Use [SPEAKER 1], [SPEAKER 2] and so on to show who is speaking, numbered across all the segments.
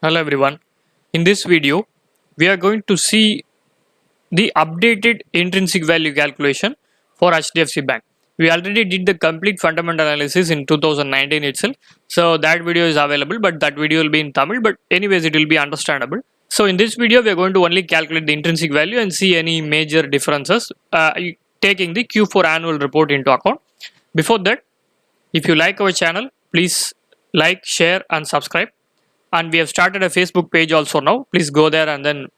[SPEAKER 1] Hello everyone. In this video, we are going to see the updated intrinsic value calculation for HDFC Bank. We already did the complete fundamental analysis in 2019 itself. So that video is available, but that video will be in Tamil, but anyways it will be understandable. So in this video, we are going to only calculate the intrinsic value and see any major differences taking the Q4 annual report into account. Before that, if you like our channel, please like, share and subscribe. And we have started a Facebook page also now. Please go there and then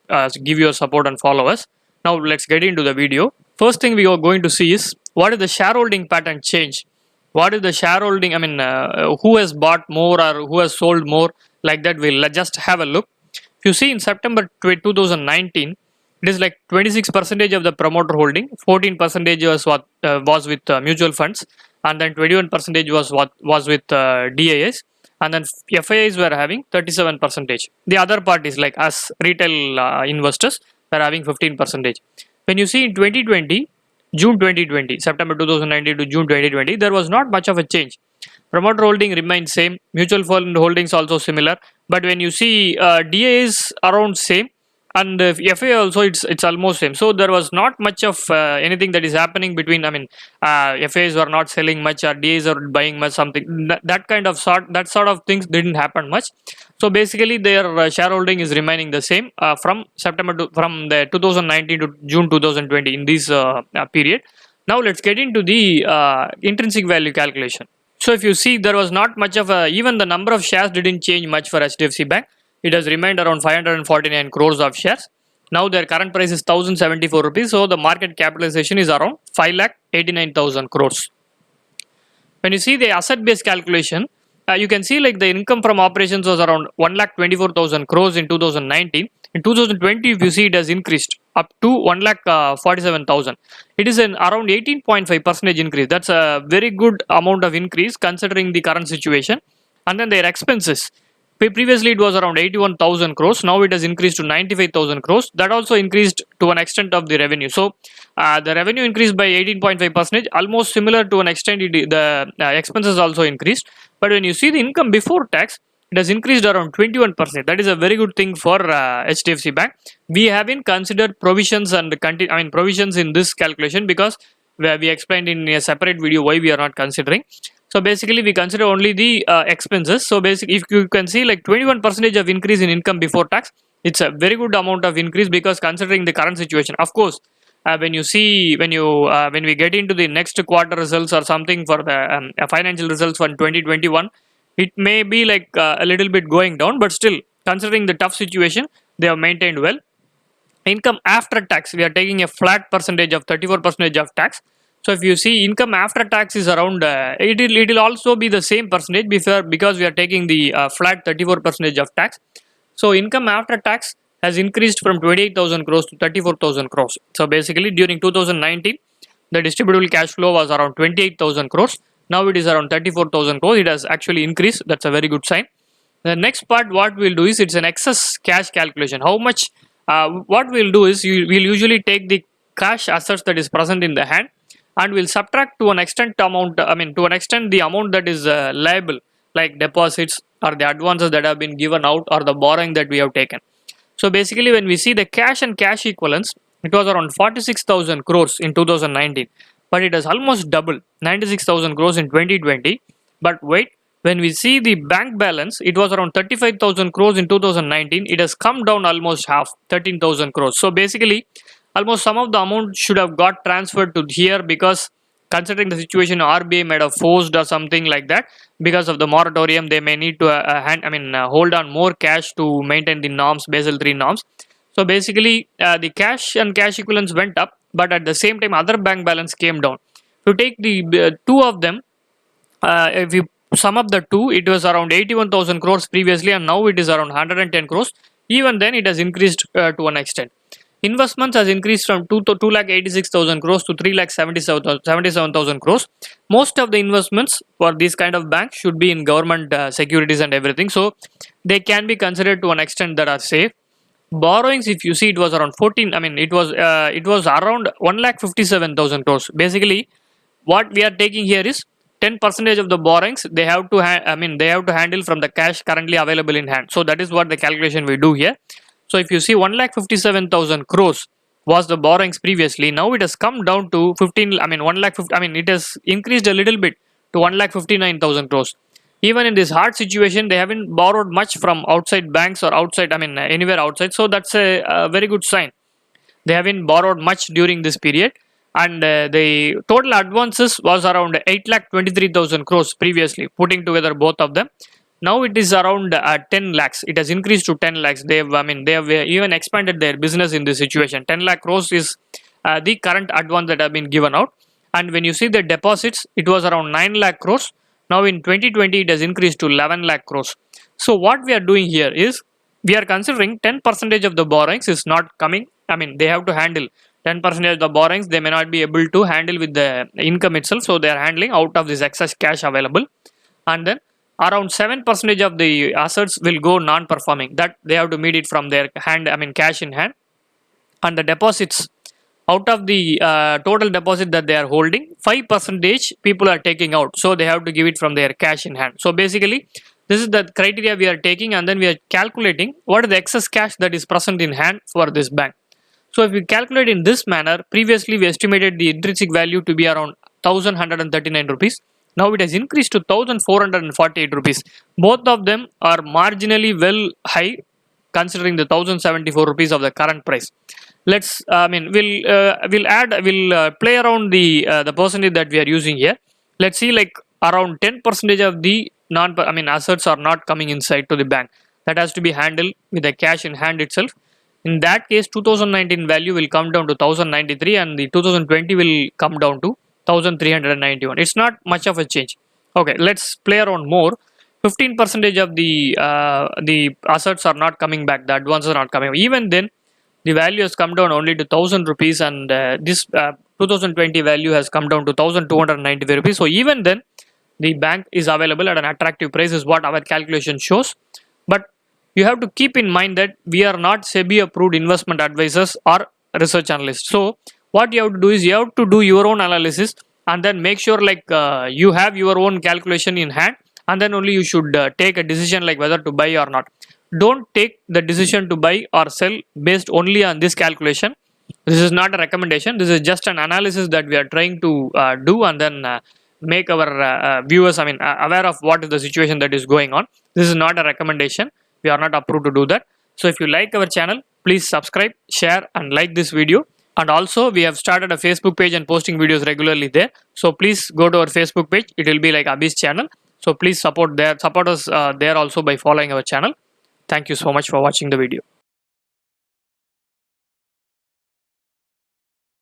[SPEAKER 1] give your support and follow us. Now let's get into the video. First thing we are going to see is what is the shareholding pattern change. What is the shareholding, who has bought more or who has sold more, like that. We'll just have a look. If you see in September 2019, it is like 26% of the promoter holding, 14% was with mutual funds, and then 21% was with DAS, and then FIIs were having 37%. The other parties like us retail investors were having 15%. When you see in 2020, June 2020, September 2019 to June 2020, there was not much of a change. Promoter holding remains same, mutual fund holdings also similar, but when you see DA is around same, and FA also it's almost same. So there was not much of anything that is happening between. FAs were not selling much or DAs are buying much, something that sort of things didn't happen much. So basically their shareholding is remaining the same from from the 2019 to June 2020 in this period. Now let's get into the intrinsic value calculation. So if you see, there was not much of even the number of shares didn't change much for HDFC Bank. It has remained around 549 crores of shares. Now their current price is 1074 rupees. So the market capitalization is around 5,89,000 crores. When you see the asset based calculation, you can see like the income from operations was around 1,24,000 crores in 2019. In 2020, if you see, it has increased up to 1,47,000. It is an around 18.5% increase. That's a very good amount of increase considering the current situation. And then their expenses. Previously it was around 81,000 crores. Now it has increased to 95,000 crores. That also increased to an extent of the revenue. So the revenue increased by 18.5%, almost similar to an extent. The expenses also increased. But when you see the income before tax, it has increased around 21%. That is a very good thing for HDFC Bank. We haven't considered provisions and provisions in this calculation because we explained in a separate video why we are not considering. So basically we consider only the expenses. So basically if you can see like 21% of increase in income before tax, it's a very good amount of increase because considering the current situation. Of course, when we get into the next quarter results or something for the financial results for 2021, it may be like a little bit going down, but still considering the tough situation, they have maintained well. Income after tax, we are taking a flat percentage of 34% of tax. So if you see income after tax is around, it will also be the same percentage because we are taking the flat 34% of tax. So income after tax has increased from 28,000 crores to 34,000 crores. So basically during 2019, the distributable cash flow was around 28,000 crores. Now it is around 34,000 crores. It has actually increased. That's a very good sign. The next part, what we'll do is it's an excess cash calculation. How much? What we'll do is we'll usually take the cash assets that is present in the hand, and we'll subtract to an extent the amount that is liable, like deposits or the advances that have been given out or the borrowing that we have taken. So basically when we see the cash and cash equivalents, it was around 46,000 crores in 2019, but it has almost doubled, 96,000 crores in 2020. But wait, when we see the bank balance, it was around 35,000 crores in 2019. It has come down almost half, 13,000 crores. So basically almost some of the amount should have got transferred to here because considering the situation, RBI might have forced or something like that. Because of the moratorium, they may need to hold on more cash to maintain the norms, Basel III norms. So basically the cash and cash equivalents went up, but at the same time other bank balance came down. To take the two of them, if you sum up the two, it was around 81,000 crores previously, and now it is around 110 crores. Even then it has increased to an extent. Investments has increased from 2,86,000 crores to 3,77,000 crores. Most of the investments for this kind of banks should be in government securities and everything, so they can be considered to an extent that are safe. Borrowings, if you see, it was around 14. It was around 1,57,000 crores. Basically, what we are taking here is 10% of the borrowings they have to they have to handle from the cash currently available in hand. So that is what the calculation we do here. So if you see 1,57,000 crores was the borrowings previously, now it has come down to 1,50,000, it has increased a little bit to 1,59,000 crores. Even in this hard situation, they haven't borrowed much from outside banks or outside, anywhere outside. So that's a very good sign. They haven't borrowed much during this period, and the total advances was around 8,23,000 crores previously, putting together both of them. Now it is around 10 lakhs. It has increased to 10 lakhs. They have even expanded their business in this situation. 10 lakh crores is the current advance that have been given out. And when you see the deposits, it was around 9 lakh crores. Now in 2020, it has increased to 11 lakh crores. So what we are doing here is we are considering 10% of the borrowings is not coming. They have to handle 10% of the borrowings. They may not be able to handle with the income itself. So they are handling out of this excess cash available. And then around 7% of the assets will go non-performing, that they have to meet it from their hand, cash in hand. And the deposits, out of the total deposit that they are holding, 5% people are taking out, so they have to give it from their cash in hand. So basically this is the criteria we are taking, and then we are calculating what is the excess cash that is present in hand for this bank. So if we calculate in this manner, previously we estimated the intrinsic value to be around 1,139 rupees. Now it has increased to 1,448 rupees. Both of them are marginally well high considering the 1,074 rupees of the current price. Let's we'll play around the percentage that we are using here. Let's see, like around 10% of the assets are not coming inside to the bank. That has to be handled with the cash in hand itself. In that case, 2019 value will come down to 1,093 and the 2020 will come down to 1,391. It's not much of a change. Okay, let's play around more. 15% of the assets are not coming back. The advances are not coming. Even then, the value has come down only to 1,000 rupees, and this 2020 value has come down to 1,295 rupees. So even then, the bank is available at an attractive price, is what our calculation shows. But you have to keep in mind that we are not SEBI approved investment advisors or research analysts. So what you have to do is you have to do your own analysis and then make sure you have your own calculation in hand, and then only you should take a decision like whether to buy or not. Don't take the decision to buy or sell based only on this calculation. This is not a recommendation. This is just an analysis that we are trying to do, and then make our viewers aware of what is the situation that is going on. This is not a recommendation. We are not approved to do that. So if you like our channel, please subscribe, share and like this video. And also we have started a Facebook page and posting videos regularly there. So please go to our Facebook page. It will be like Abhi's channel. So please support us there also by following our channel. Thank you so much for watching the video.